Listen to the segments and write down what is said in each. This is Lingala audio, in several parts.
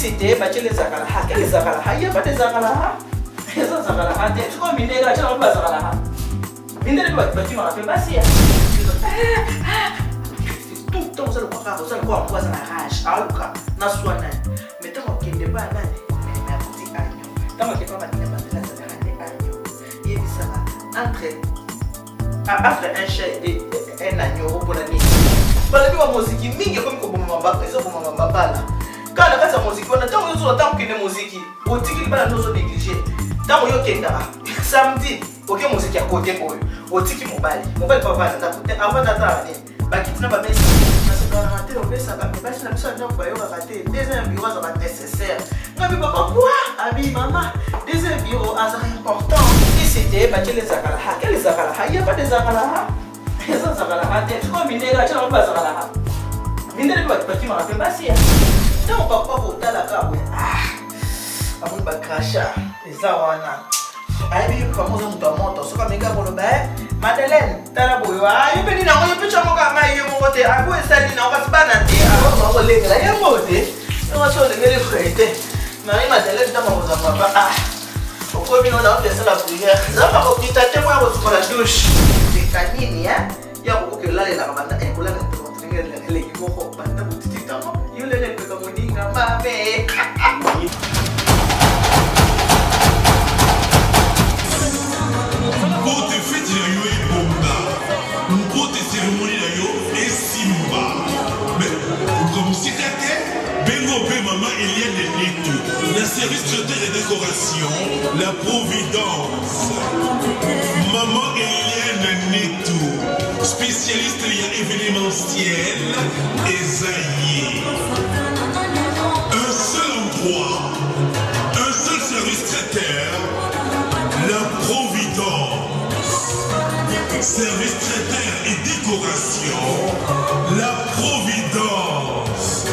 c'était pas les zakala ha les zakala ha il y a pas des zakala ha les zakala ha tu comme minera tu n'as pas zakala ha minera pas tu m'as fait passer tout le temps ça le quoi on voit ça la rage aluka na soana mais tant qu'il n'est pas là mais petit agneau tant qu'il pas là ça va agneau il dit ça entre un chat et un agneau pour la nuit bala biwa muziki mingi comme ko bomba pesa bomba bala kana kasa muziki wana tango yozo tango kine muziki otiki bala nozo négliger tango yo kenda samedi oke muziki ya kote koyo otiki mobali papa na kote avant d'atteindre bakitina ba mesa na se dans la télé on pesa ba basi na biso ndako bayo ba te deuxième bureau ça va nécessaire ngabi papa quoi abi maman deuxième bureau ça important si c'était ba les zakala ha quel zakala ha il y a pas des zakala ha les zakala ha tu comme minera tu n'as pas zakala ha minera pas tu m'as fait passer donc papa otala ka we amon ba crasha ezawana aibi famoso mutamoto soka mega bolo ba Madeleine tala boyo ayo peni na ngoyo picha moka mai yo mote abo esali na okasibana te abo ngo lengela ya mote no so le ngele frete mari Madeleine tama boza papa okomi no na pesa la prière zamba ko kita te mo ko la douche de kanini ya ko ke la la banda e ko la ko ngele le ki ko banda butiti tamo yo le pe ko moninga mame La service traiteur et décoration, la Providence. Maman Eliane Netou, spécialiste événementiel, Esaïe. Un seul endroit, un seul service traiteur, la Providence. Service traiteur et décoration, la Providence.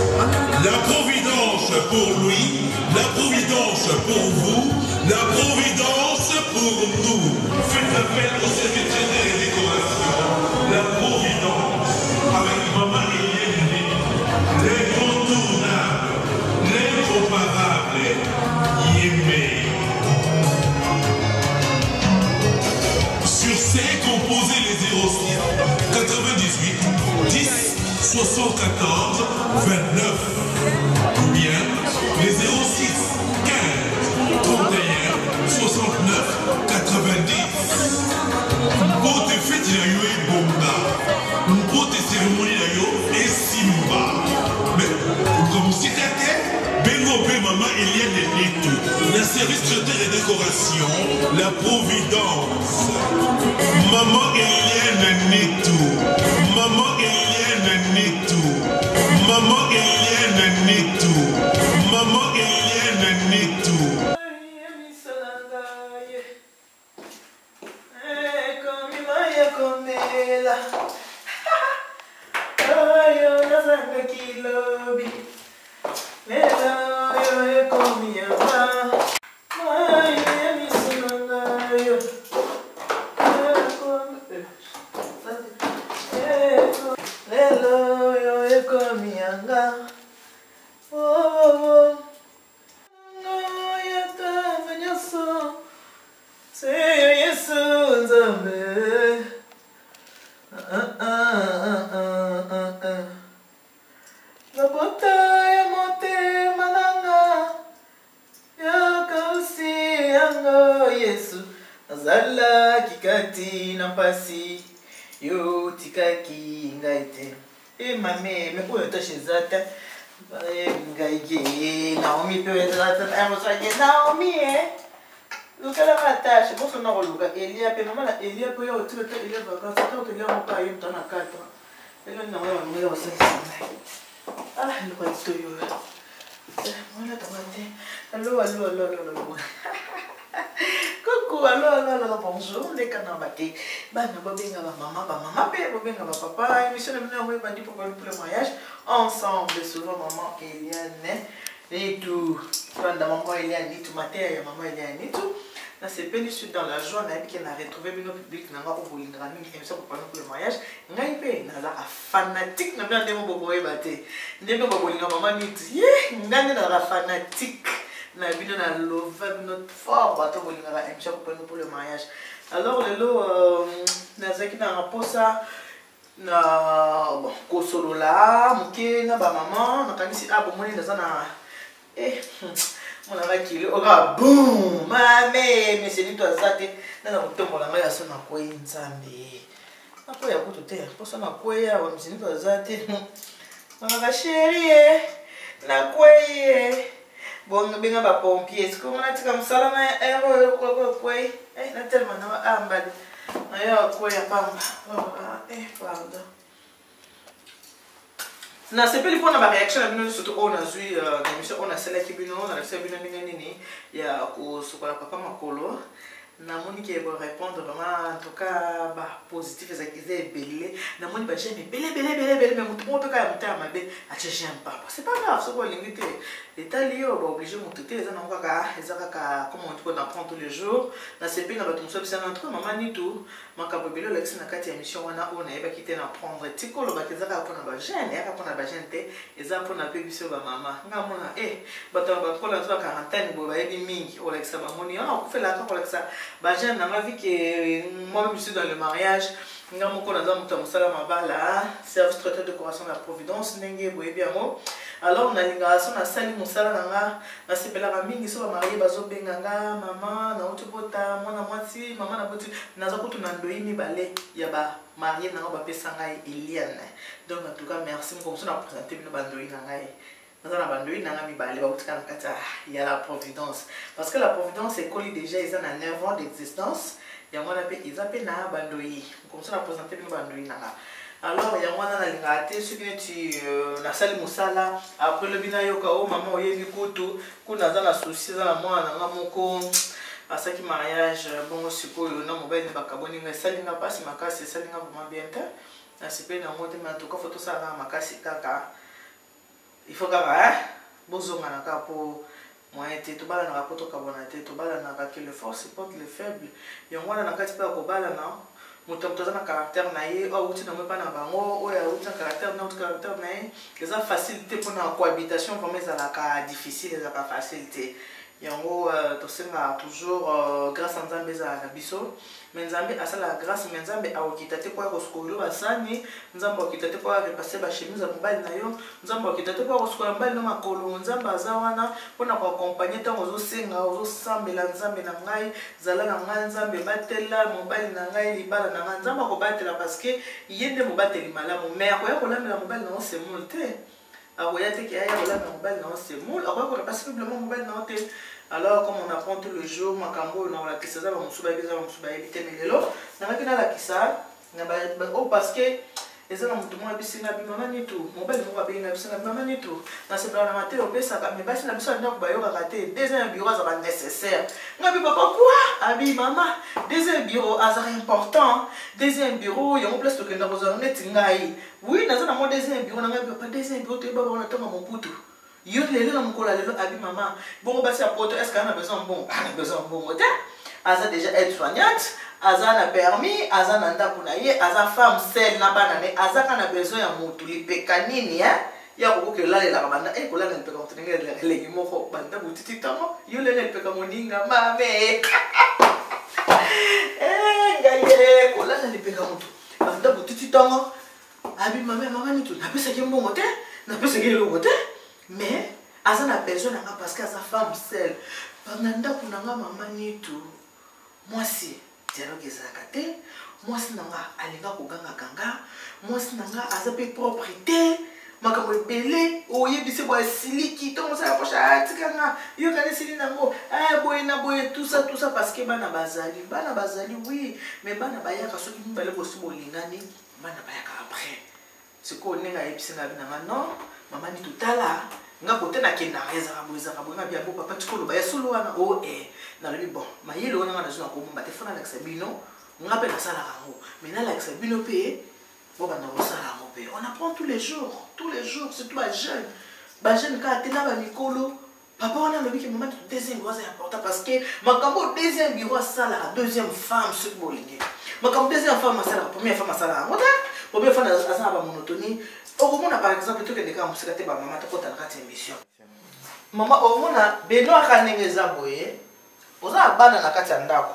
La Providence pour lui, la Providence pour vous, la Providence pour nous. Faites appel au service traiteur et décoration, la Providence, avec Maman Eliane, l'incontournable, l'incomparable, Yémé. Sur ces composés les 06 98 10 74 29 ou bien les 06 15 31 69 90 pour te fêtes la yo et bomba pour tes cérémonies la yo et simba mais comme si t'étais bengo be maman Eliane Netou la service traiteur et décoration la Providence maman Eliane Netou maman Eliane Netou maman Eliane Netou maman Eliane Netou Zala kikati na pasi yo tikaki ngaite mame me ko ta shizata ngaige Naomi pe zata amosanye Naomi lukala matashi boso na luka Elia pe mama la Elia pe yo tuta Elia baka ta to Elia mo pa yim tana kata ele na mama mo yo sa lo to yo mona tamate allo coucou, alors, bonjour, les canabati. Bah, nous benga maman, benga papa. Émission de venir bandi pour le mariage. Ensemble, souvent, maman Eliane et tout. Quand maman Eliane et tout, matin, maman Eliane et tout. Là, c'est bien dans la joie, on a retrouvé nos publics, on a retrouvé émission pour le mariage. On a naza fanatique na bien ndemo bokoyeba te ndenge bakolinga mama niti ngande na fanatique na bino na lova bino fort bato bolingaka émission kopeno pour le mariage. Alors lelo nazaki na raposa na bon kosolola moke na ba maman nakanisi bomoni naza na mona bakile oka boum mame mais c'est lui toi ça te na kotombola ngai aso na koyi nzambe na koya kutu te posa na koya wa mzini toi ça te na chérie na koyi bon benga ba pompier est-ce que on a tika msala na ero koyi na tellement na ambali na ya koya pamba pardon. Na sepeli mpona bareaction na bino surtout oyo nazwi na émission oyo nasalaki bino nalakisa bino ndenge nini ya kosukola papa makolo namoni ke borépondre vraiment en tout cas bapositif ezalaki eza ebele namoni bagene ebele mais motu moko mpe kaka ya motala mabe atie gene papa c'est pas grave soki olingi te etali yo baoblige motu te eza nango kaka eza kaka comme on dit qu'on apprend tous les jours nasepeli na bato mosusu abisana entre mama nitu makambo ebele olakisi na kati ya émission wana oyo nayebaki te na prendre tika olobaki eza kaka mpona bagene eyaka mpona bagene te eza mpona mpe biso bamama nga mona bato bakola to baquarantaine boye bayebi mingi olakisa bamoni okufelaka kolakisa bagene nanga vi ke moi-même je suis dans le mariage nga moko naza moto ya mosala mabala service traiteur de décoration de la providence ndenge boyebi yango. Alors nalingaka so nasali mosala nanga nasepelaka mingi so bamarie bazobenga nga mama nauti bota mwana mwasi mama na boti naza kutu na ndoi mibale ya bamarie nanga bapesa ngai Eliane. Donc en tout cas merci mokomoso na présenter bino bandoi na ngai naza na bandoi nanga mibale bautika na kati ya la providence parce que la providence ekoli déjà eza na 9 ans d'existence yango wana mpe eza mpe na bandoi mokomoso na présenter bino bandoi nanga. Alors yango wana nalingaka te soki neti nasali mosala après lobi nayoka o mama oyebi kutu kuna aza na souci eza na mwana nanga moko asaki mariage bongo sikoyo na mobali ne bakaboni ngai esalinga mpasi makasi esalinga vraiment bien te nasepeli nango te mais en tout cas fo tosalaka makasi kaka il faut kaka bozonga na kaka po moyen te tobalanaka po tokabona te tobalanaka ke le fort supporte le faible yango wana na kati mpe ya kobalana moto aza na caractère na ye auti nango epa na bango oyo auti na caractère na auti caractère na ye eza facile te mpona cohabitation vraiment ezalaka difficile ezalaka facile te yango tosengaka toujours grâce a nzambe ezala na biso mais nzambe asalaka grâce mais nzambe aokita te po ya kosukola basani nzambe aokita te po ya repase bachemise ya mobali na yo nzambe aokita te po ya kosukola mobali na makolo nzambe aza wana mpona koakompagne ntango ozosenga ozosambela nzambe na ngai zala na ngai nzambe batela mobali na ngai libala na ngai nzambe akobatela parce que ye nde mobateli malamu mais akoya kolambela mobali na yo semule te akoya te ke aya kolambela mobali na yo semule akoya korepase simplement mobali na yo te. Alors comme on apprend tous les jours makambo na la kisa za ba musuba biza ba musuba ebite melelo na makina la kisa na ba parce que ezana mutu mo bisinga bi mama nitu mobile mo ba binga bisinga mama nitu na se bla na mateo pesa ka me basi na biso ndako ba yoka kate deuxième bureau za ba nécessaire ngabi papa quoi abi mama deuxième bureau azar important deuxième bureau yo place to kenda bozo neti ngai oui na zana mo deuxième bureau na ngabi papa deuxième bureau to ba ba na tanga mo putu yo lelo na mkola lelo abi mama bongo basi ya poto est-ce qu'on a besoin bon on a besoin bon moteur aza déjà être soignante aza na permis aza na ndako na ye aza femme seule na bana ne aza kana besoin ya mutu lipeka nini ya kokoke lalela kabanda kolala lipeka mutu ngele leki moko banda butiti tamo yo lele lipeka moninga mame ngaye kolala lipeka mutu banda butiti tamo abi mama nitu na pesa ke mbongo te na pesa ke longo te mais aza na besoin nanga parce que aza femme seule banganda kunanga mama nitu mwasi dialogue ezalaka te mwasi nanga alinga koganga kanga mwasi nanga aza pe propriété makambo ebele oyebisi boye siliki to mosala pocha atikanga yo kana sili nango boye na boye tout ça parce que bana bazali oui mais bana bayaka soki mibale bosi bolingani bana bayaka après siko nenga yebisi na binanga non mama nitu tala nga kote na kenda ezaka boye nga bia bo papa tikolo ba yasolo wana na lebi bon mayele wana nga nazo na komba te fona lakisa bino nga pe na sala rango mais na lakisa bino pe bo bana bo sala rango pe on apprend tous les jours surtout ba jeune ka tena ba mikolo papa wana lobi ke maman deuxième bureau c'est important parce que makambo deuxième bureau sala deuxième femme ce bolinge makambo deuxième femme sala première femme sala rango Pour bien faire ça ba monotonie. Au moins par exemple tout que des cas musika te ba maman ta kota na kati émission. Maman au moins Benoît kanengeza boye. Oza bana na kati ndako.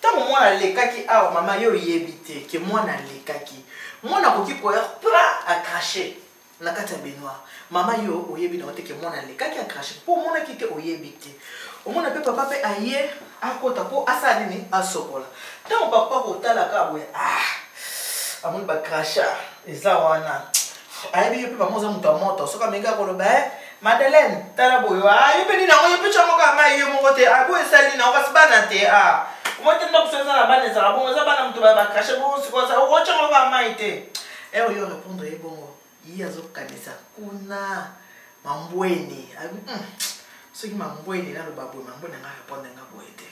Tango mwana lekaki awa mama yo yebite ke mwana lekaki. Mwana koki koya pra a cracher na kati Benoît. Mama yo oyebi na ote ke mwana lekaki a cracher. Po mwana kite oyebite. Au moins pe papa pe aye akota po asali ni asokola. Tango papa kotala ka boye amoni ba cracher eza wana. Ayebi pe mamoza muto soka menga koloba Madeleine tala boyo ayebi ni na oyebi chamo ka mai yo mokote abo esali na okasibana te Mote ndo kusoza na bana za bongo za bana mtu ba cracher bongo sikoza o chamo ka mai te. Yo répondre bongo. Yi azokanisa kuna mambweni. Ce qui m'a envoyé là le babou m'a envoyé na répondre nga boete.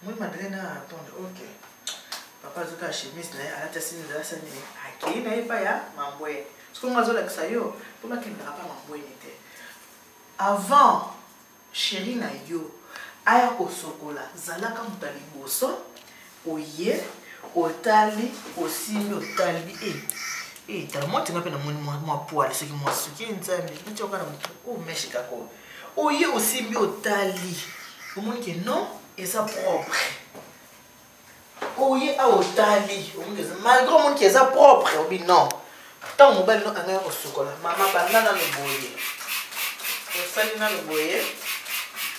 Moi Madeleine a répondre OK. Papa zoka chemise na ala tasini za sani aki na ipa ya mambwe. Ce qu'on a zo la ksayo, pour ma kin pas mambwe nete. Avant chéri na yo aya ko sokola zalaka mutali boso oye otali osimi otali tellement tu m'appelles moi poil ce qui moi suki nzambe nti okana o meshika ko oye osimi otali omoni ke non et ça propre oye a otali omoni malgré omoni ke ça propre obi non tant mobile non anga ko sokola mama banana le boye osali na le boye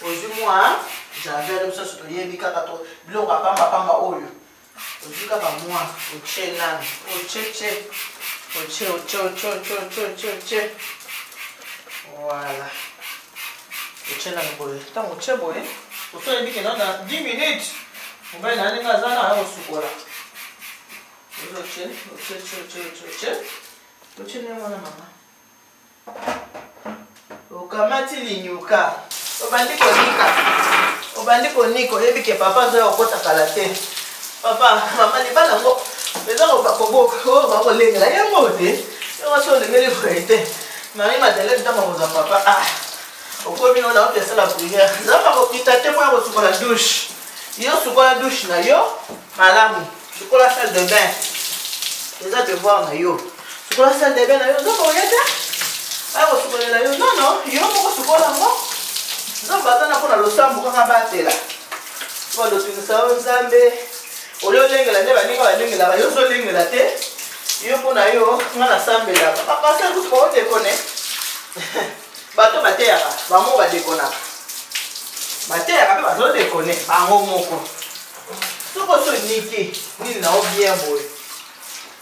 aujourd'hui moi j'avais le ça surtout yebi kaka to biloko pamba oyo aujourd'hui kaka moi oche nan oche voilà oche nan boye tant oche boye oso yebi ke dans 10 minutes on va aller na zana ayo sukola oche ne mwana mama okamati linyuka obandi koniko yebi ke papa zo okota kala te papa mama ni bana ngo beza ko bakoboko ba kolengela yango te yo so le mele koete mari Madeleine tama za papa okomi no na pesa la prière za pa ko kita te kwa ko sukola douche yo sukola douche na yo malamu sukola salle de bain eza devoir na yo sukola salle de bain na yo zo ko yeta ko sukola na yo non yo ko sukola ngo zo batana pona losambo kaka batela kwa do tunisa nzambe olio lengela ne baninga balengela yo so lengela te yo pona yo ngana sambela papa sa ku ko te kone bato bateyaka bango badekona bateyaka pe bazo dekone bango moko soko so niki nini na bien boy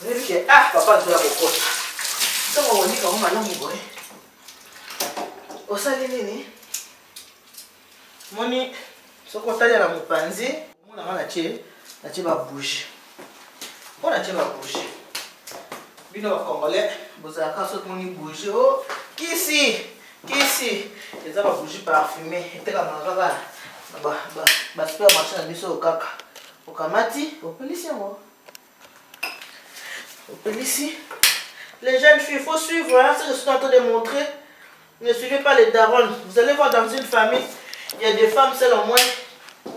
nini ke papa zo ya kokota soko monika mo malamu boy osali nini moni soko tali na mopanzi mona ngana che ba bouche on a che ba bouche bino ba congolais boza ka so moni bouche kisi les ba bouche parfumé eteka mangaka ba supermarché na biso kaka okamati opelisi yango opelisi les jeunes filles il faut suivre ce que je suis en train de montrer. Ne suivez pas les darons. Vous allez voir dans une famille il y a des femmes seules au moins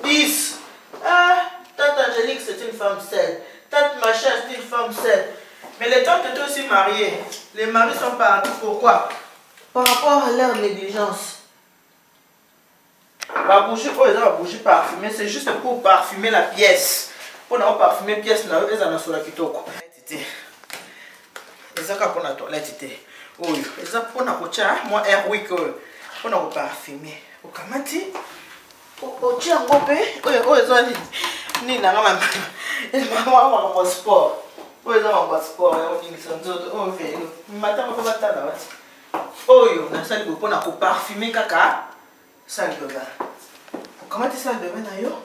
10. Tante Angélique, c'est une femme seule. Tante Macha, c'est une femme seule. Mais les tantes étaient aussi mariées. Les maris sont partis. Pourquoi? Par rapport à leur négligence. La bougie, la bougie parfumée, c'est juste pour parfumer la pièce. Pour ne pas parfumer la pièce, ils en ont sur la kitoko. Ils ont pour la toilette. Oui, ils ont pour la cocha, moi, Airwick, pour ne pas parfumer. Au Kamati, au Tchangopé, ils ont ni na mama mama kwa sport wewe kwa sport ya nyingi sana velo matama kwa batala wati oyo na sali kupona ku parfumer kaka sali baba ukamati sali baba na yo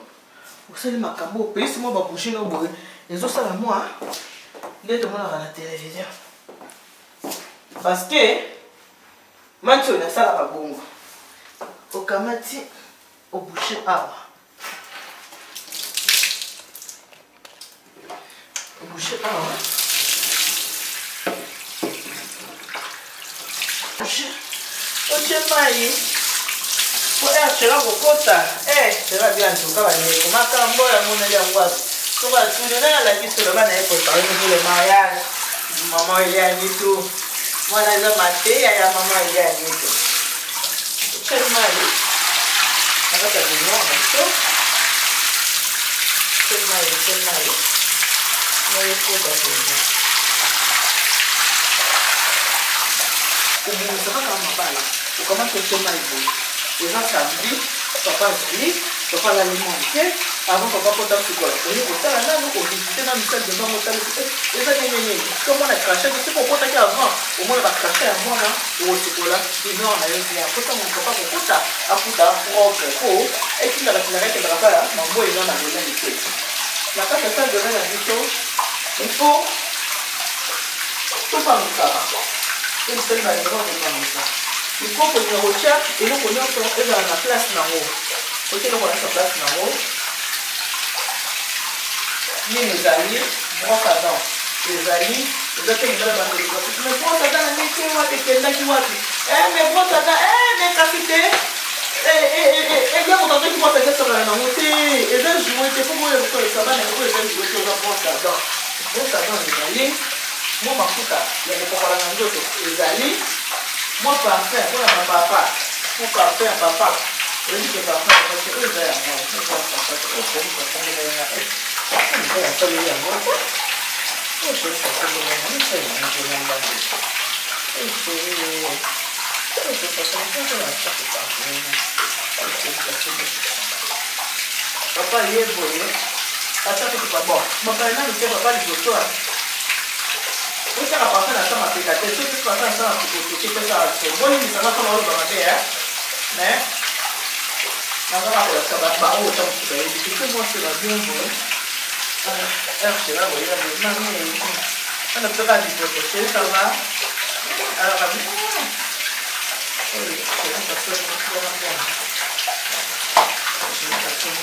usali makambo pesi mo ba boucher no boye ezo sala moi ndeto mona na télévision parce que mancho na sala ba bongo ukamati au boucher awa boucher oche mai po chela kokota sera bien tuka ba ne komaka mboya mona ya ngwaso to ba tule na la kiso ba na eko ta ni le mariage Maman il est à Nito. Moi, là, je maté, il y a maman il est à Nito. C'est mal. On va faire du noir, c'est mal. Mais il faut pas faire. Au bout de ça, on va là. On commence à faire mal. Les gens samedi, papa dit, papa l'alimenter. Avant papa porte un chocolat. On est au temps là, nous on visite dans le salle de bain, on t'a les amis, comme on a craché, je sais pas pourquoi t'as avant. Au moins on va cracher avant là, au chocolat. Et non, on a eu bien. Pourtant mon papa pour ça, à foutre propre, et puis dans la cigarette de la part, maman il en a donné les pieds. La carte de salle de bain la vidéo, il faut tout faire comme ça. Et le seul malheur de comme ça. Il faut que nous recherchions et nous connaissons la place en haut. Ok, nous connaissons la place en haut. Les alliés, brosse à dents. Les alliés, les autres qui veulent battre les brosse. Mais brosse à dents, mais qui va te faire qui va te. Mais brosse à dents, mais capité. Et bien, vous entendez qui va faire ça dans la montée. Et bien, jouer, il faut que vous le savez, mais vous le jouer sur la brosse à dents. Brosse à dents, les alliés. Moi, ma fouta, il y a des copains dans d'autres. Les alliés. Moi, parfait, pour ma papa. Pour parfait, papa. Je dis que papa, parce que eux, ils ont moi. Je ne sais pas, parce que eux, c'est une personne de la vie. Je ne sais pas, je ne sais pas. Je ne sais pas, je ne sais pas. Papa, il est beau. Attends, tu pas bon. Papa, il a papa, il est beau. Vous savez, la personne a ça, ma pécatrice. Si tu passes ça, tu peux ça. Bon, il s'en va comme on va faire. Mais, on va faire ça. Bah, autant que ça. Et puis, moi, c'est la bien bonne. C'est là, vous voyez, on ne peut pas dire que ça va. Alors, à vous. Oui, c'est une personne qui va faire. C'est une personne.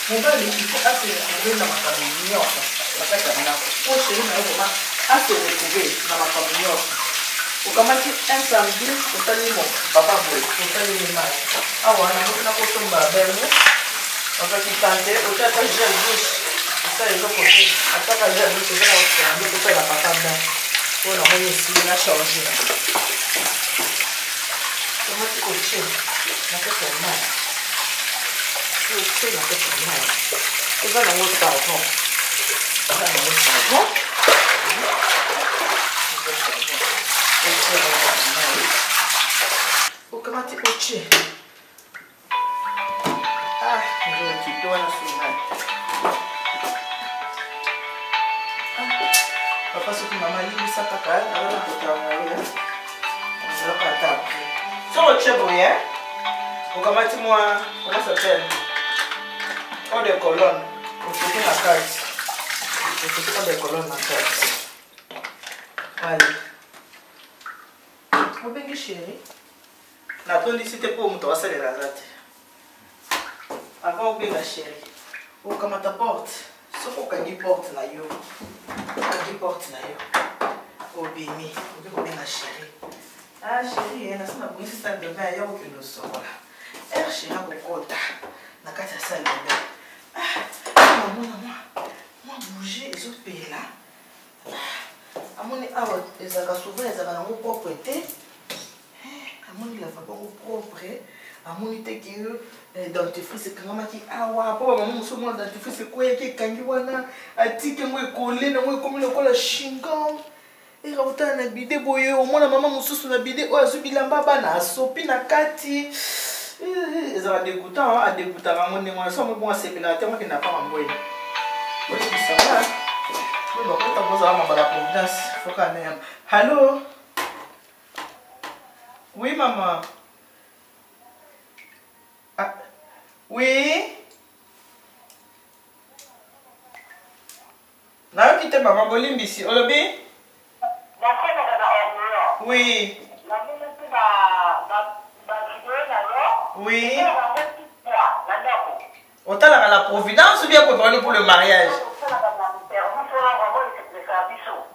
Mon père, il faut assez retrouver dans ma famille. La fête à Milan. Oh, chérie, mais vraiment, assez retrouver dans ma famille. Au commencer un samedi, au salut mon papa, au salut mes mères. Ah, ouais, on a beaucoup de belle. On va qu'il tenter, au tête, j'ai le douche. Ça, ils ont compris. Après, quand j'ai le douche, j'ai le douche, la papa blanc. Oh, non, on est ici, on a changé. Comment tu coaches? On a fait ton mal. On a fait ton mal. On va dans l'autre salon. On va dans l'autre salon. Oh, comment tu coaches? Ah, je vais quitter la soirée. Papa, ce que maman dit, ça caca, elle va porter en arrière. On va pas taper. Sur le chevalier, comment tu moi, comment ça s'appelle? On des colonnes. On fait la carte. On fait des colonnes la carte. Allez. On va chérie. La tonne ici, c'était pour me tracer les rasates. Avant, on va chérie. On comment ta porte? Sauf qu'on a une porte là, yo. On a une porte là, yo. Oh, béni. On va bien chérie. Ah, chérie, elle a son abonné, c'est ça de bain, il y a aucune leçon. Elle chérie, elle a beaucoup de temps. On a qu'à sa salle de bain. Ah, moi, bouger les autres pays là. À mon avis, les agas souvent, les agas n'ont pas prêté. À mon avis, la femme est propre. À mon avis, que dentifrice, c'est quand même qui ah ouais, pas maman, ce moment dentifrice, c'est quoi qui est quand il y a un tic qui est collé, comme le colle à chingom. Et quand on a bidé boyé, au moins la maman moussous na bidé, oh azubi lamba na sopi na kati. Ils ont dégoûtant, à dégoûtant, à mon némoin, ça me bon à séminateur, moi qui n'a pas envoyé. Oui, ça va. Oui, bon, quand on va avoir la providence, il faut quand même. Allô? Oui, maman. Ah, oui? N'a quitté maman Bolimbi ici, Olobi? Oui. Oui. On t'a la providence ou bien pour le mariage?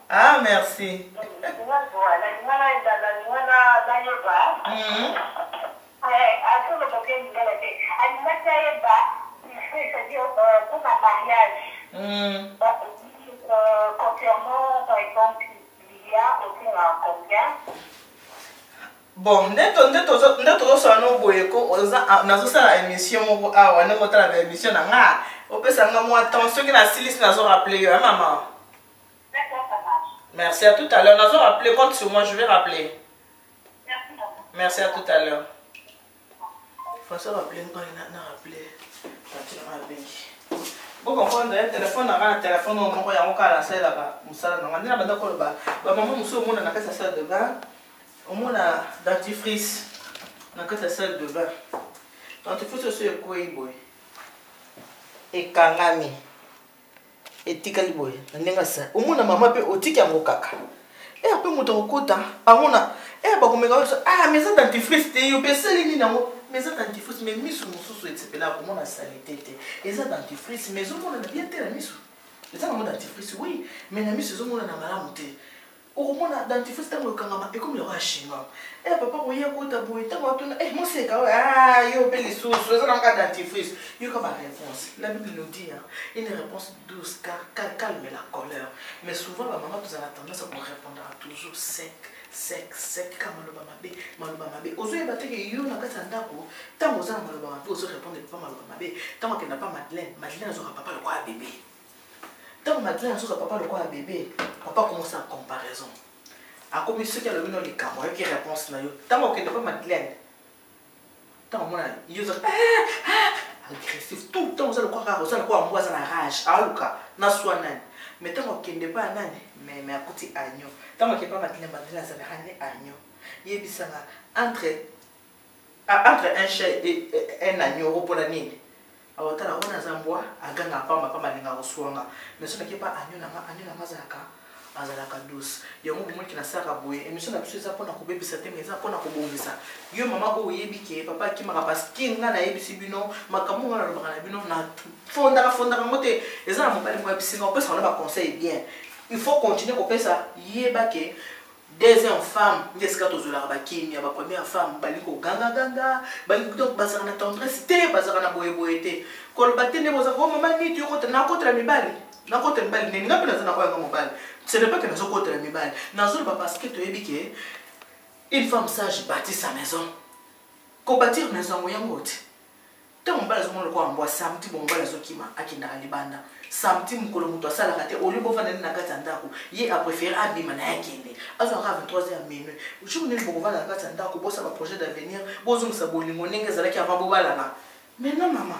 Ah, merci. Concernant, par exemple, Lilia, aussi à combien? Bon, neto sano boyeko nazosala émission moko awa ndenge otala émission na nga opesanga mwa temps soki na silisi nazo rappeler yo maman. D'accord, ça marche. Merci, à tout à l'heure. Nazo rappeler, compte sur moi, je vais rappeler. Merci, maman. Merci, à tout à l'heure. Il faut se rappeler quand il a rappelé. Bon, comprendre, le téléphone a un téléphone au moment où il y a encore la salle là-bas. On a maman au monde a sa salle de bain. Au monde a dentifrice. On a sa salle de bain. Dentifrice aussi est quoi, boy? Et kangami. Et tikali boy. Nenga sa. Au monde a maman pe otiki yango kaka. Et après moto okota, amona. Et ba komeka so ah mais ça dentifrice te yo pe selini nango. Mais ça dentifrice mais misu mususu etepela pour mon saleté te. Et ça dentifrice mais zo mona bien te la misu. Et ça mon dentifrice oui, mais na misu zo mona na malamu te. Au mona dentifrice tango kangama et comme le roi chinois. Eh papa boye kota boye tango tuna moi c'est ka ah yo pe les sous ça dans ka dentifrice. Yo comme réponse. La Bible nous dit une réponse douce car calme la colère. Mais souvent la maman nous a tendance à répondre toujours sec. Sec comme le maloba mabe ozoye bateke yo na kati ndako tango za maloba mabe ozo répondre pas maloba mabe tango ke na pas Madeleine azoka papa le quoi bébé tango Madeleine azoka papa le quoi bébé papa commence à comparaison a comme ceux qui a le nom de cambo qui réponse na yo tango ke na pas Madeleine tango mona yo zo agressif tout le temps ozo le quoi mboza na rage aluka na swanane mais tango ke ne pas nani mais à côté agneau tant que pas Madeleine ça va ramener agneau yebisanga entre un chat et un agneau pour la nuit alors tala on zambwa aganga pamba malinga oswanga mais ce n'est pas agneau na mazaka azalaka douce yango bimwe kina saka boye émission na biso eza pona ko bebisa te mais eza pona ko bongisa yo mama o yebike papa ki maka parce que nga na yebisi bino makamu nga na lobaka na bino na fonda mote eza na mobali mo yebisi nga opesa na ba conseil bien. Il faut continuer à faire ça. Yébake, deuxième femme, n'est-ce que tu as la première femme, baliko ganga, baliko donc bazarana tendresse, bazarana boyeboyete. Quand batte ne boza maman ni tu contre na contre la mibali. Na contre mibali, ni ngapela za na kwa mobali. Ce n'est pas que nous contre la mibali. Nazo ba parce que tu yébike une femme sage bâtit sa maison. Ko bâtir maison moyangote. Tant mon bala zo mo le kwa mboa samedi bon bala zo kima akinda libanda. Samedi mukolo muto asala kate olibo vana na kati ndako ye a préféré abima na yakende azora 23h minuit jour nini boko vana na kati ndako bosa ba projet d'avenir bozo musa bolingo ndenge zalaki avant bobala na mais non maman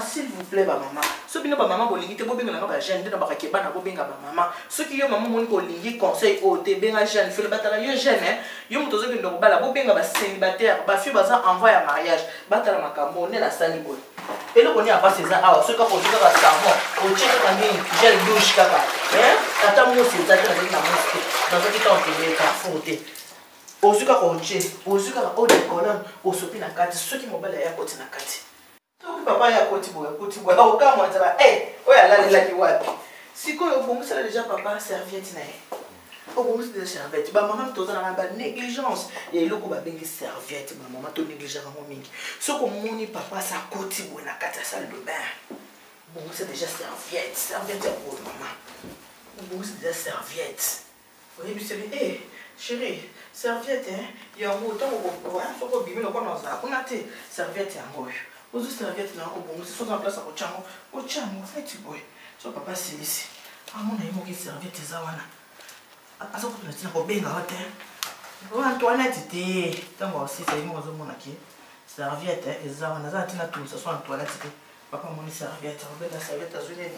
s'il vous plaît ba maman so bino ba maman bolingi te bobenga na ba jeune ndena ba keba na bobenga ba maman so ki yo maman moni ko lingi conseil o te benga jeune fele batala yo jeune yo muto zo bindo bala bobenga ba célibataire ba fi baza envoi à mariage batala makambo ne la sali boy. Et le connaît à passer ça, alors ce qu'on peut dire à savon, au tchèque quand il gel douche kaka, attends moi c'est ça qui est dans un petit temps que les carrefourés. Au sucre au tchèque, au sucre au décollant, au sopi na kati, ceux qui m'ont balé à côté na kati. Donc papa y a côté bois, au cas moi ça va, ouais là les là qui wapi. Si quoi au bon ça déjà papa serviette na. Au bon c'est des serviettes, bah maman toi dans la négligence, et le coup bah bengi serviette, bah maman toi négligence mon mingi. Ce que mon papa ça côté bois na kati salle de bain. Bon c'est déjà serviette pour maman. Bon c'est déjà serviette. Oui puis c'est chérie, serviette il y a un autant au hein, faut pas bimé le quoi dans ça. On a té serviette en haut. Aux serviettes là au bon c'est sur en place au chamo fait boy. So papa c'est ici. Ah mon ami mo qui serviette ça wana. Asa ko na tina ko benga hote. Ko Antoinette te. Tango aussi c'est moi zo mona ki. Serviette eza wana za tina tout ça soit Antoinette te. Papa mon serviette, on la serviette azuleni.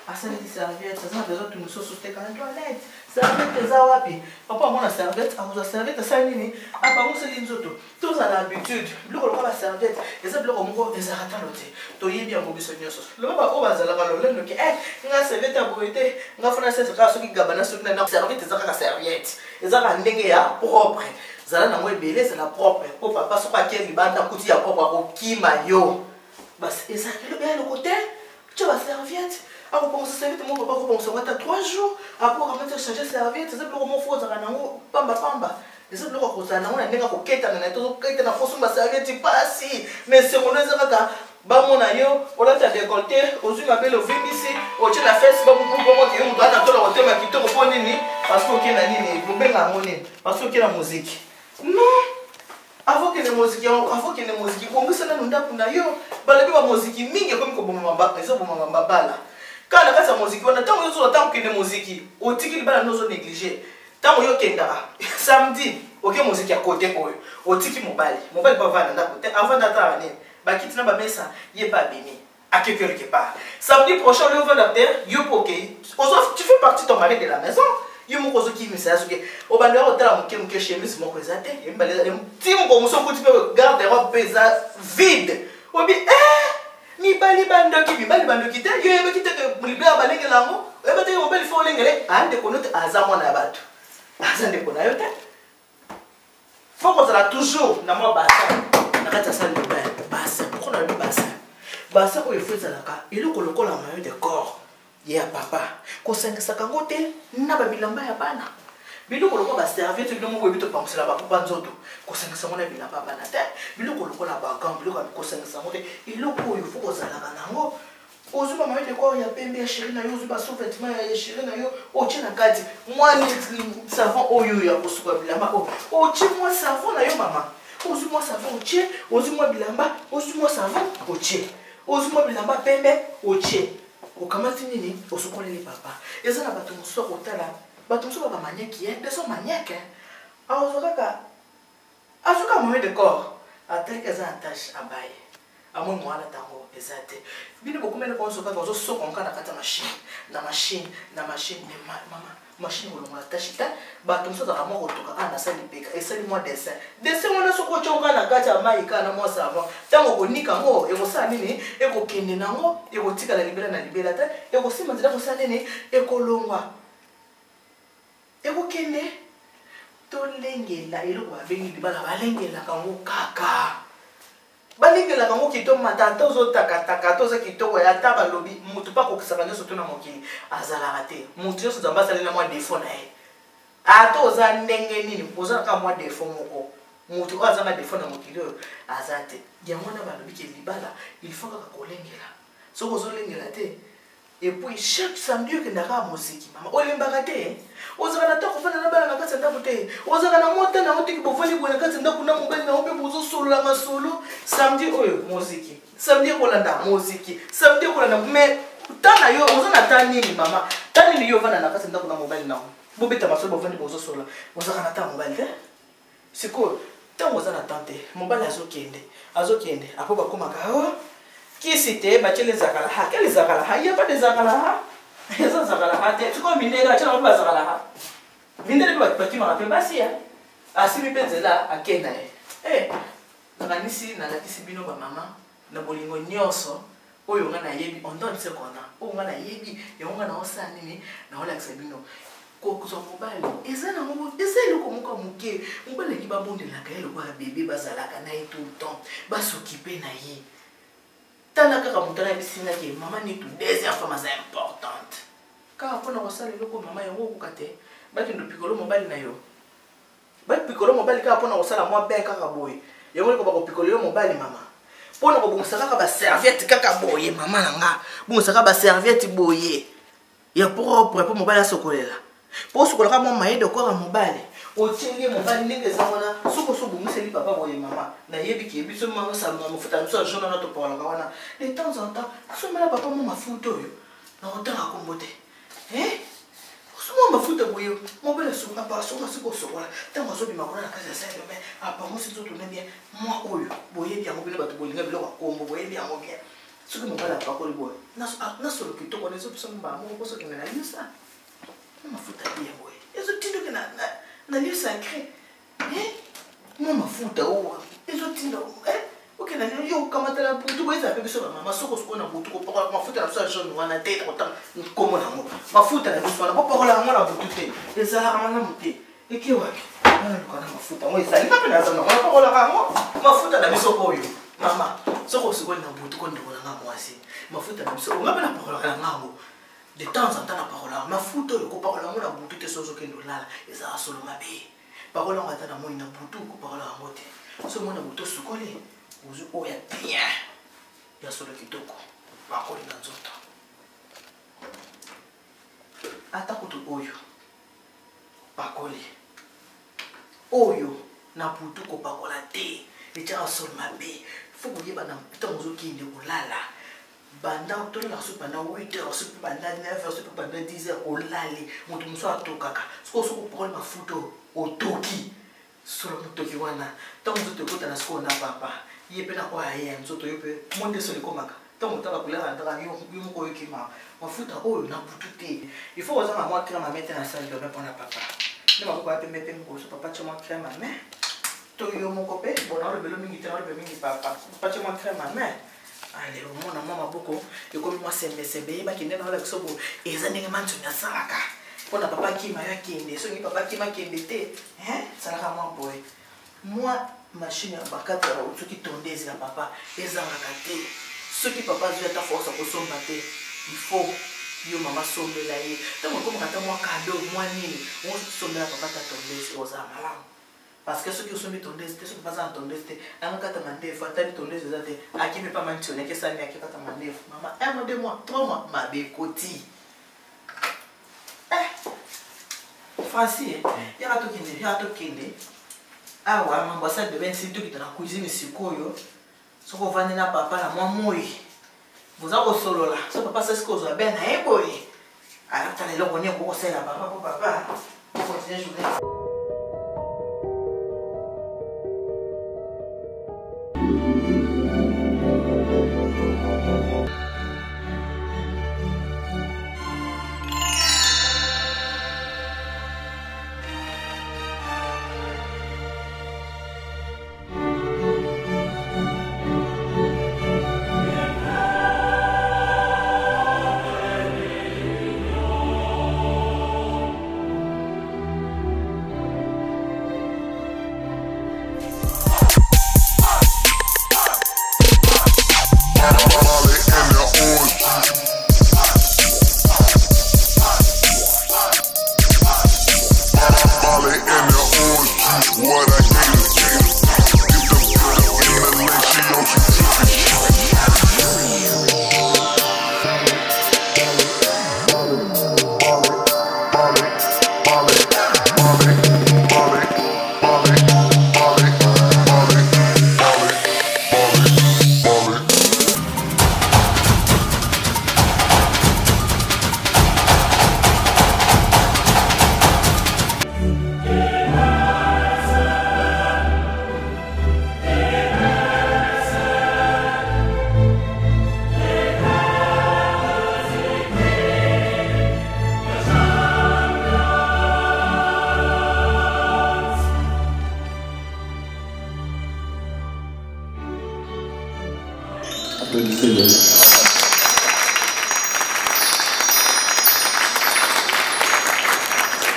Asa ni serviette, ça besoin de nous sauter quand Antoinette. Serviette za wapi. Papa mon serviette, a vous serviette ça nini. Apa mo se linzoto. Tous à l'habitude, le ko la serviette, eza bloko mo eza ratalote. To yebi en mobiso nyoso. Le papa o bazala ka lo lendo ki nga serviette a boité, nga fona se ka so ki gabana so na serviette eza ka serviette. Eza ka ndenge ya propre. Zala na mo ebele c'est la propre. O papa so ka ke libanda kuti ya propre ko kima yo. Et ça, le côté, tu vas serviette. Après, pour se serviette, mon papa, on se voit à 3 jours. Après, on va changer serviette. C'est le moment où on a pamba. Et c'est le moment où on a un peu de quête, on a tout quête, on a fait une serviette, pas si. Mais c'est mon bamona yo olata décolleté ozwi mabele ovimbisi otie na fesse bamoke moto atatola kotema kitoko mpo nini parce que okenda nini bobenga yango nini parce que okenda moziki non avant kende moziki bongisa nanu ndako na yo balobi bamoziki mingi ekomi koboma ezoboma mabala kaka na kati ya moziki wana ntango yozola ntango okende moziki otiki libala nde ozonéglige ntango yokendaka samedi oke moziki ya kote oyo otiki mobali mpe avanda ndako te avanda atala nini bakiti na bamesa ye pa abimi ake quelque part samedi prochain le vendre terre yo poké tu fais partie ton mari de la maison yo moko ozokimisa ya soki obandela kotala moke chemise moko eza te ti moko moso okuti mpe garde robe mpe eza vide obi mibali bandoki te yo yebaki te libela balengela yango oyeba te mobali fo olengele andeko no te aza mwana ya bato aza ndeko na yo te fo kozala toujours na mwa basin na kati ya salle de bain basin pourquoi na lobi basin oyo efo ezalaka eloko lokola maillot de corps ya papa kosangisaka yango te na babilamba ya bana biloko lokola baserviete bino moko ebito pangosela bapapa nzoto kosangisa yango na bilamba ya bana te biloko lokola bagam biloko kosangisa yango te eloko oyo fo kozalaka nango ozwi bamaillot de corps ya pembe ya chéri na yo ozwi basouvetement ya chéri na yo otie na kati mwa savon oyo ya kosuka bilamba oyo otie mwa savon na yo mama ozwi mwa savon otie ozwi mwa bilamba ozwi mwa savon otie ozwi mwa bilamba pembe otie okamati nini osokoleli papa eza na bato mosusu akotala bato mosusu babamaniaki ye deso maniake azwi kaka maillot de corps ataliki eza na tashe abaye amoi mwala ntango eza te bino bokomeli konso kaka ozosokonga na kati ya machine mama machine kolongola tashi te bato mosusu azaka mwa kotoka kaka nasali peka esali mwa dessin wana soki otyoka na kati ya mai kaka na mwa savon ntango okonika yango ekosala nini ekokende nango ekotikala libela na libela te ekosima nzela kosala nini ekolongwa ekokende tolengela eloko babengi libala balengelaka yango kaka balengelaka yango kitoko matata ozotakataka toza kitoko ya ata balobi motu mpa kokisaka nyonso to na mokili azalaka te motu nyonso nzambe asali na mwa defo na ye ata oza ndenge nini oza naka mwa defo moko motu oyo azanga defo na mokili oyo aza te yango wana balobi ke libala ilfo kaka kolengela soki ozolengela te epuis chaque samedi okendaka ya moziki mama olembaka te ozaka na ntango ofanda na bana na kati ya ndako te ozaka na mota na otiki bofandi boye na kati ya ndako na mobali na yo mpe bozosolola masolo samedi oyo moziki samedi ekolanda moziki samedi ekolanda mais ta na yo oza na ta nini mama ta nini yo ovanda na kati ya ndako na mobali na yo bobeta masolo bofandi bozosolola ozaka na ta mobali te sikoyo ntango oza na tan te mobali azokende apo bakomaka kisi te batiele zakalaha quel zakalaha il y a pas de zakalaha eza zakalaha te tuko mindela tshana ba zakalaha mindela ba bakima ka basi ya asimi penzela akenda nakanisi nalakisi bino ba mama na bolingo nyonso oyo nga na yebi ondon sekona oyo nga na yebi yango nga na osala nini na olakisa bino kokuza mobali eza na ngo eza eloko moko moke mobali ki babondelaka eloko ya bebe bazalaka na ye tout le temps basokipe na ye tala kaka moto ayebisingaki mama nitu deuxième femme aza importante kaka mpona kosala eloko mama yango okoka te bakendo pikolo mobali na yo bapikolo mobali kaka mpona kosala mwa ben kaka boye yango liko bakopikolo yo mobali mama mpona kobongisa kaka baserviette kaka boye mama na nga bongisa kaka baserviette boye ya propre mpo mobali asokolela mpo osokolaka mwa maillot de corps ya mobali otienge mobali ndenge eza wana soki osobongiseli papa boye mama nayebi ke biso mafuta na biso ya jaune wana topakolaka wana de temps en temps asomela papa mwa mafuta oyo na kotanga kombo te osomwa mafuta boye mobali asoka soki osokola ntango azobima kona na kati ya sale me apangosi nzotona bien mwa oyo boyebi yango bino bato bolinga biloko ya kombo boyebi yango bien soki mobali apakoli boye nasolo kitoko wana ezopesa mbamoko mpo soki na yusa mafuta bien boye ezotindoke na lieu sacré mwa mafuta oyo ezotinda okenda yo okamatala butu eza pe biso bamama soki osikola na butu kopakola mafuta na biso ya jaune wana te kotanga nkombo nango mafuta na biso wana bopakola yango na butu te ezalaka malamu te eke wapi wana luka na mafuta ngo ezalinga mpe naza nango napakolaka yango mafuta na biso oyo mama soki osikoli na butu kondekolanga mwasi mafuta na biso onga mpe napakolaka na ngango de temps en temps na parola mafuta oyo kopakola yango na butu te soki ozokende olala ezala solo mabe pakola yango ata na moi na butu kopakola yango te so moi na butu osukoli ozwi oyo bien ya solo kitoko bakoli na nzoto ata kutu oyo bakoli oyo na putu ko bakola te etiaka solo mabe fo koyeba na ntango ozokende kolala banda otolela so banda 8 heures so banda 9 heures so banda 10 heures olali moto mosu atokaka siko soko prendre mafuta otoki solo motoki wana ntango nzoto ekota na siko na papa ye mpe na kwa ya nzoto yo mpe monde solo ekomaka ntango otala kolera ndaka yo moko oyokima mafuta oyo na butu te il faut ozanga mwa crème amete na salle de bain mpona papa nde maboko ya pembe mpe mokoso papa tye mwa crème ame to yo moko mpe bona olobelo mingi te olobe mingi papa tye mwa crème ame ale omona mwa maboko ekomi mwa sembesembe yebakende na olakisa bo eza ndenge manzoni asalaka mpona papa kima yo akende songi papa kima akende te salaka mwa boye mwa machine ya bakati ya soki tondezi na papa ezangaka te soki papa azwi ata force akosomba te il faut yo mama sombela ye ntango ekomaka ata mwa kado mwa nini osombela papa ta tondezi ozala malamu parce que soki osombi tondezi te soki baza na tondezi te angakata mandefu atali tondezi eza te akimi mpa mantione akesani akekata mandefu mama 1 mois 2 mois 3 mois mabe ekoti Francis yaka tokende awa mambo ya salle de bain si tokita na cuisine sikoyo soko ovandi na papa na mwa moi boza kosolola so papa sasi kozwa be na ye boye atala eloko nini okokosalela papa po papa okontinue journée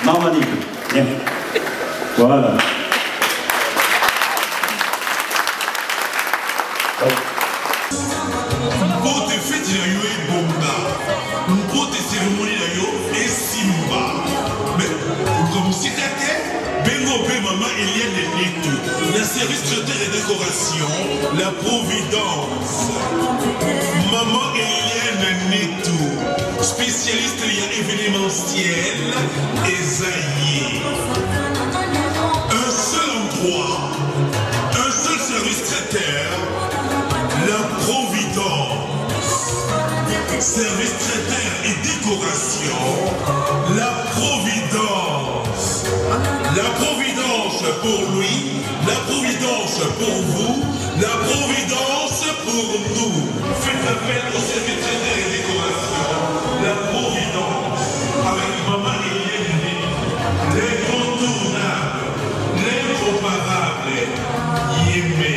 Maman dit, bien. Voilà. Pour te fêtes la yo et bonga, pour te cérémonies la yo et simba. Mais comme si t'étais, Bengo Bé Maman Eliane Neto, la service traiteur et décoration, la Providence. Maman Eliane Neto, spécialiste lié événementiel, Esaïe. Un seul endroit, un seul service traiteur, la Providence. Service traiteur et décoration, la Providence. La Providence pour lui, la Providence pour vous, la Providence pour nous. Faites appel au service traiteur et décoration, la Providence. Avec Maman Eliane, l'incontournable, l'incomparable, Yémé.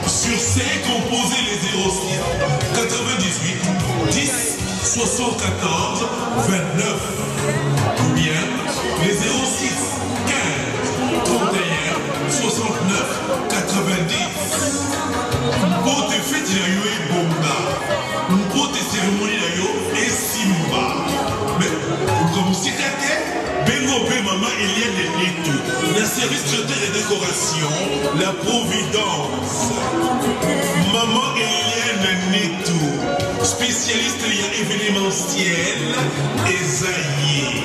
Sur ces composés les 06 98 10 74 29 ou bien les 06 15 31 69 90 pour te fêtes la yo et bonga pour te cérémonies la yo et simba mais comme si t'étais Bengope Maman Eliane Neto, la service traiteur et décoration, la Providence. Maman Eliane Neto, spécialiste événementiel, Esaïe.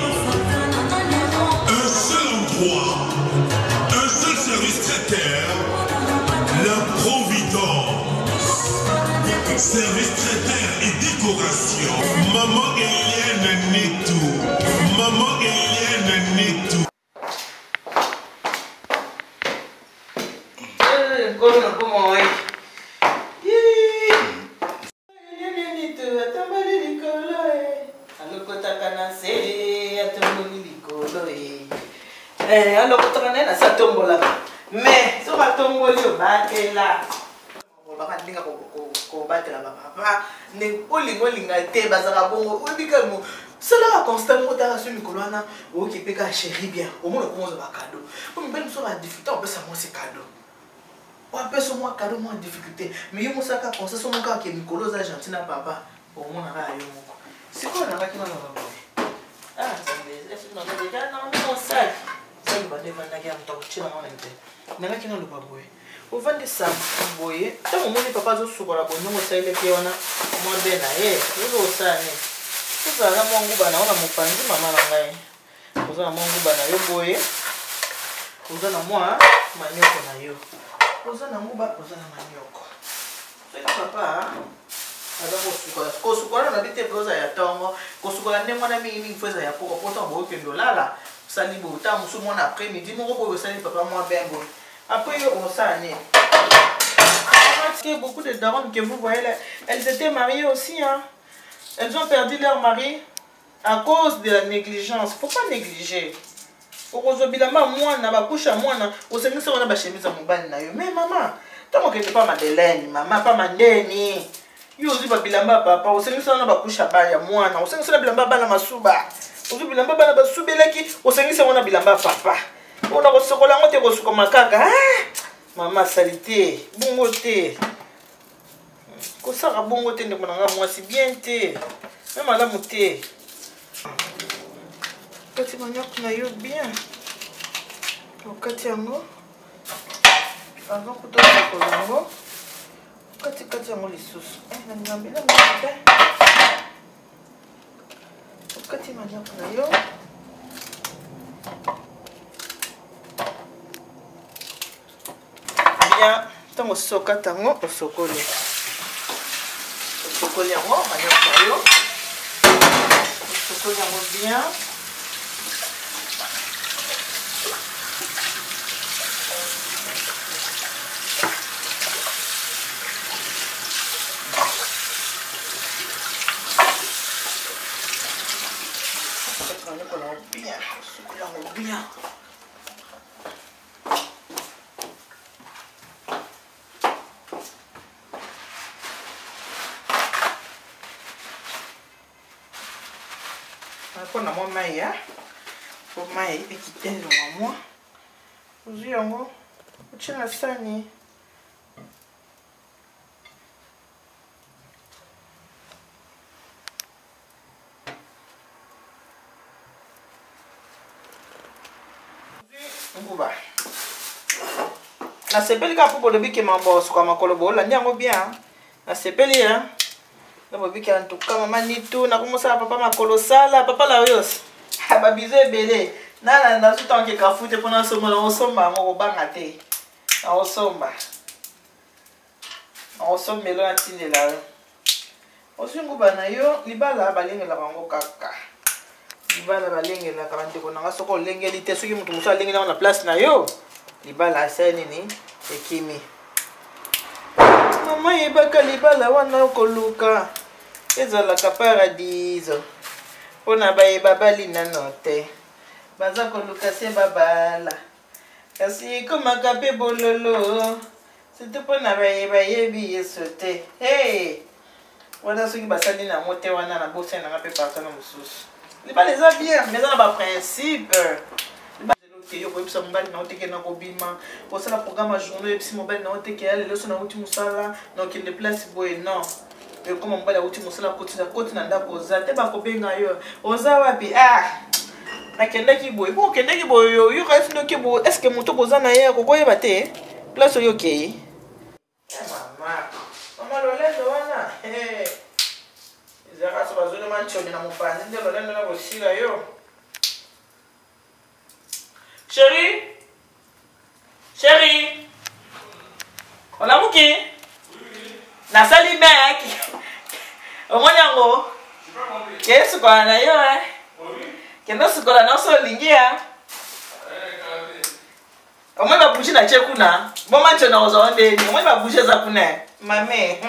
Un seul endroit, un seul service traiteur, la Providence. Service traiteur et décoration, Maman Eliane Neto. Maman Eliane Neto. Alors, on sa tombe là. Mais, sur la tombe, on va là. On va battre là, papa. Ne pas te bazara bongo. On dit que cela constamment dans sur Nicolana. Ou qui peut chéri bien. Au moins, on commence à cadeau. Comme ben sur la difficulté, on peut savoir c'est cadeau. On peut sur moi cadeau moins difficulté. Mais il y a ça comme ça, son cas qui est Nicolas Argentina papa. Au moins, on a eu. C'est quoi on a qui dans ah, c'est déjà non sac. Ça il va devant la gamme donc tu n'as pas été. N'a qui dans le baboué. Au vent de ça, boye. Tant au moins les papas au sous la bonne nous ça il est qui on a moi ben là au ça né. Tout ça là mon gouba na on a mon panzi maman na ngai. Vous a mon gouba na yo boye. Vous a na moi manioko na yo. Vous a na gouba, vous a na manioko. C'est papa. Kosukola na bite proza ya tongo kosukola ne mwana mingi feza ya poko poto bo kendo lala sali bo ta musu mona après midi mo ko sali papa moi bengo après yo on ça né parce que beaucoup de dames que vous voyez là elles étaient mariées aussi hein elles ont perdu leur mari à cause de la négligence faut pas négliger okozobilama mwana bakusha mwana osengisa wana ba chemise mobali na yo mais maman tant que pas Madeleine maman pas Mandeni yo uzi babilamba papa osengisa na bakusha baya mwana osengisa na bilamba bana masuba uzi bilamba bana basubelaki osengisa wana bilamba papa ona kosokola ngote kosuka makaka mama salite bongo te kosaka bongo te ndeko nanga mwasi bien te même malamu te kati maniok na yo bien okati yango avant kutoka yango kati yango lisusu na ngambela ngombe kati maniok na yo bien tango soka tango osokoli yango maniok na yo osokoli yango bien bien. On a mon maïa. Pour maïa, il est quitté le moi. Vous y en avez la sani. Na sepeli ka pour le biki mambo kwa makolo bola nyango bien na sepeli hein na bobiki en tout cas maman ni tout na komosa papa makolo sala papa la yos ba bize belé na tout temps que kafute pona somo na osomba ngo banga te na osomba melo atinde la osungu bana yo libala balengela bango kaka libala balengela kabande ko na soko lengeli te soki mutu muso alengela na place na yo libala asani ni ekimi mama yebaka libala wana okoluka ezalaka paradiso mpona bayeba balina no te baza koluka se babala kasi ekomaka mpe bololo sete mpona bayeba yebi yeso te hey wana soki basali nango te wana na bosa nanga mpe partana mosusu libala eza bien mais eza na baprincipe yo koyebisa mobali na oteke na kobima kosala programme ya journée oyebisi mobali na oteke ya lelo so na uti mosala na okende place boye non ekoma mobali auti mosala koti na ndako oza te bakobenga yo oza wapi nakendaki boye po okendaki boye yo kasi noki boye est-ce que moto boza na ye akokoyeba te place oyo okei mama lolendo wana ezaka so bazolema ntioni na mopanzi nde lolendo na kosila yo chéri olamuki nasali mek omoni yango ke sukola na yo kendo sukola na oso olingi ya omoni babouche na tie kuna boma ntio na kozwa ndeni omoni babouche eza kuna mame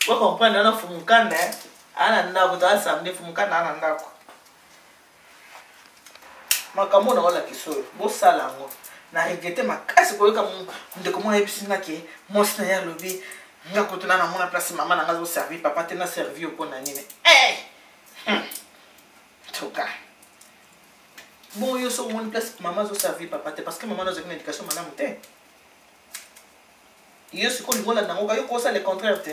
bokomprendre wana fumukanda ana ndako to asamedi fumukanda ana ndako makambo na olakisa oyo bosala yango na regrete makasi koyoka ndeko mwana yebisi nga ke mosi na ye alobi nga kotuna na mona place mama na nga azoservi papa te na servi yo mpo na nini toka bon yo so omoni place mama azoservi papa te parce que mama nazalaki na éducation malamu te yo sikoyo olingi olanda yango yo kosala le contraire te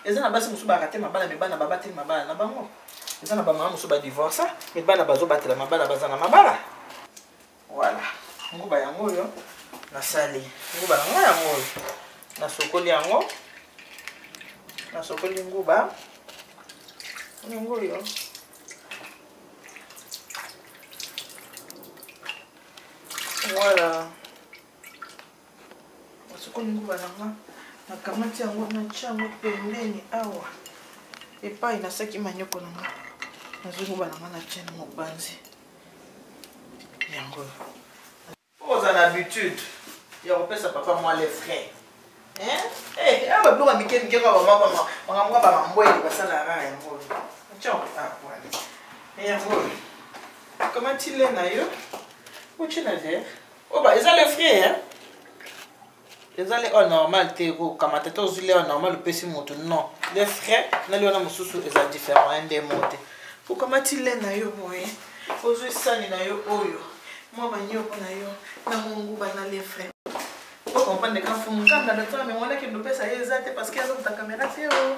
eza na basi mosusu barate mabala me bana babateli mabala na bango eza na bamama mosusu badivorce me bana bazobatela mabala baza na mabala voilà nguba yango oyo nasali nguba na ngai yango oyo nasokoli yango nasokoli nguba yango oyo voilà nasokoli nguba na nga nakamati yango natia yango pembeni awa epai nasaki manyoko na nga nazonguba na nga natia na mobanzi yango oza na habitude ya kopesa papa mwa les frais awa biloko mike mike kaka bamakamboka bamambweli basala ra yango yango kamati le na yo otie na verre oba eza les frais eza le normal te kokamata te ozwi le normal opesi moto non les frais na le wana mosusu eza différent nde mo te okamati le na yo boye ozwi sani na yo oyo mwa banyoko na yo na monguba na les frais okomprendre ka fumukanda datona me mwana kendo pesa ye eza te parce que azokuta kamera te o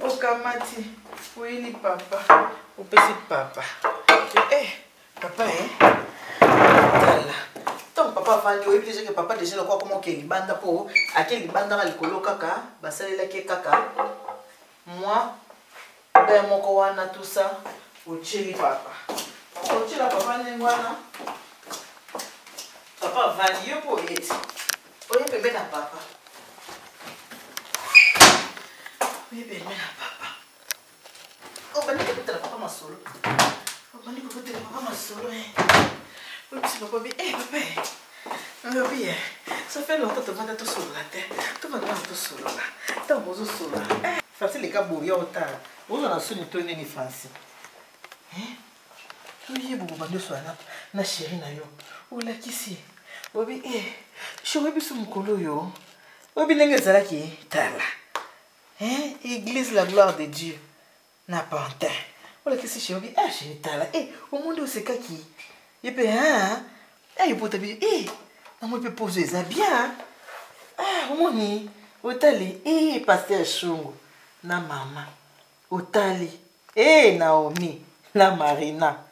okamati oyeli papa opesi papa papa tala donc papa avandi oyebi déjà que papa déjà lokwa koma oke libanda mpo ake libandaka likolo kaka basalelaki kaka moi be moko wana tout ça otieli papa otiela papa ndenge wana papa avandi yo mpo oyeti oye pembe na papa oye pembe na papa obandiki kotela papa masolo obandiki kotela papa masolo oui, papa dit, papa, oui, ça fait longtemps que tu vas tout solo là, tu vas tout solo là, tu vas tout solo là. Facile les cas bouillir au temps. Vous en avez su nous tourner les Français. Oui, beaucoup de choses là, na chérie na yo. Ou là qui c'est? Bobi, je vais biso mukolo yo. Bobi n'engue zala qui tala. Église la gloire de Dieu. Na pantin. Ou là qui c'est chérie? Chérie tala. Au monde où c'est qui? Et puis, il peut te dire, on peut poser ça bien. Omoni, otali, pasteur Chungu, na maman, otali, Naomi, na Marina,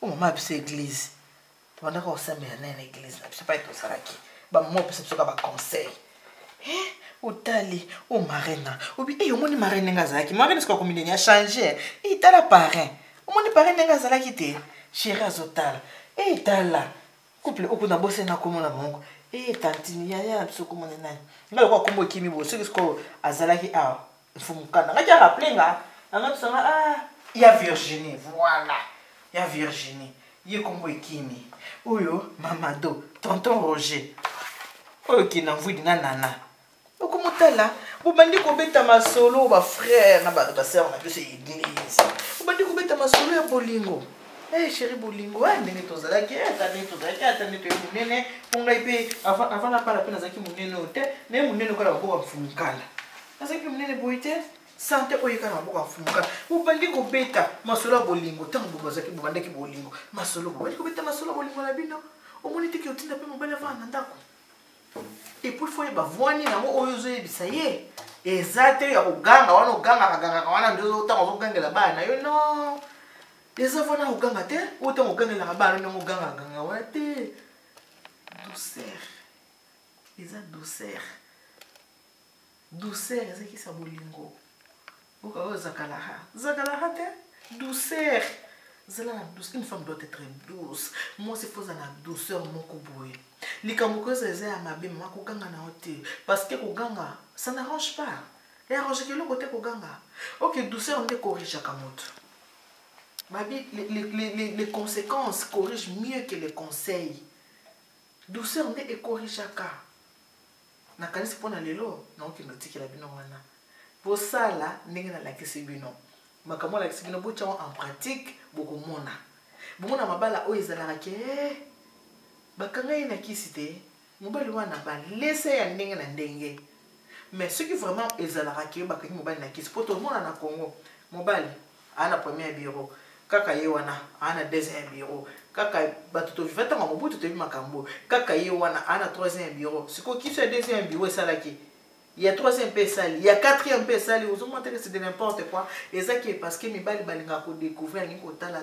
maman, c'est l'église. Tu vas d'accord, ça, mais il y a une église, c'est pas tout ça là qui. Maman, c'est ça qui conseil. Otali, Marina, omoni Marina ngazaki, Marina c'est quoi comme il a changé, il t'a la parrain, omoni parrain ngazaki te. Chérie azotala tala couple okuna bosse na komona mongo tantini ya biso komona nani ngalo kwa kombo kimi bo ce que azalaki fumukana ngaja rappeler nga tsanga ya Virginie voilà ya Virginie ye kombo kimi oyo mamado tonton Roger oyo kina mvudi na nana okomotala bobandi kobeta masolo ba frère na ba sœur na biso église bobandi kobeta masolo ya bolingo chérie bolingo ndenge tozalaki atani to munene pongai pe avant na pala pe nazaki munene ote ne munene kala boko mfumukala nazaki munene boite santé oyeka na boko mfumukala bobandi kobeta masolo ya bolingo tango bobazaki bobandaki bolingo masolo bobandi kobeta masolo ya bolingo na bino omoni tiki otinda pe mobali avant na ndako et puis faut ba voani na oyo zo yebisa ye Exacte ya kuganga wana uganga wana ndio utanga ugangela bana yo no. Eza vona uganga te, utanga ugangela bana ndio uganga wana te. Douceur. Eza douceur. Douceur eza kisa bolingo. Oka zakala te. Douceur. Une femme doit être douce. Moi, c'est faux la douceur, mon kouboué. Les kamoukoz, c'est à ma bim, ma kouganga na hote. Parce que kouganga, ça n'arrange pas. Et arrange que le côté kouganga. Ok, douceur, on est corrige à kamot. Les conséquences corrigent mieux que les conseils. Douceur, on est corrige à ka. Na kanisi pona lelo, non qui me dit que la bino wana. Pour ça là, n'est pas la question bino. Makambo la kisibino bocha en pratique beaucoup mona. Bomona mabala o ezalaka ke bakanga ina kisite mobali wana ba laisser ya ndenge na ndenge. Mais ce qui vraiment ezalaka ke bakanga mobali na kisi poto mona na Congo. Mobali ana premier bureau kaka ye wana ana deuxième bureau kaka batuto vivata mabutu to makambo kaka ye wana ana troisième bureau. Siko ki soit deuxième bureau salaki. Il y a troisième PSL, il y a quatrième PSL, vous avez montré que c'est de n'importe quoi. Et ça qui est parce que mes balles balinga ko découvrir ni ko tala.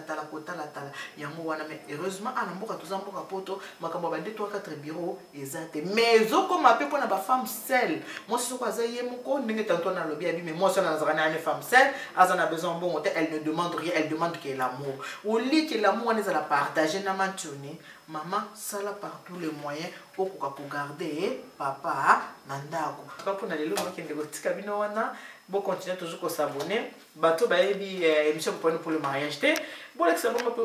Yango wana mais heureusement ana mboka tous mboka poto makambo ba 2 3 4 bureaux ezate. Mais zoko mape pona ba femme seule. Moi c'est quoi ça yé moko ndenge tanto na lobby abi mais moi ça na zana une femme seule, azana besoin bon hôtel, elle ne demande rien, elle demande que l'amour. Au lit que l'amour on est à la partager na mantuni. Maman, ça là par tous les moyens pour garder papa nandako. Pour na lelo qui ndeko tikabino wana, bon continuer toujours à s'abonner. Bato ba ebi émission pour le mariage té. Bon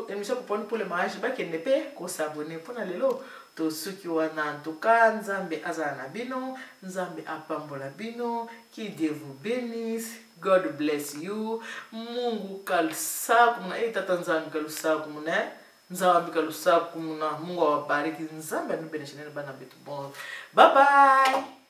émission pour le mariage ba qui ne peut ko s'abonner pour na lelo. To suki wana en tout cas nzambe azana bino, nzambe apambola bino, qui Dieu vous bénisse. God bless you. Mungu kalsa kumuna tata nzambe kalsa kumuna. Nzambe kalusa kumuna Mungu awabariki nzambe anubeneshe bana betu bon. Bye bye.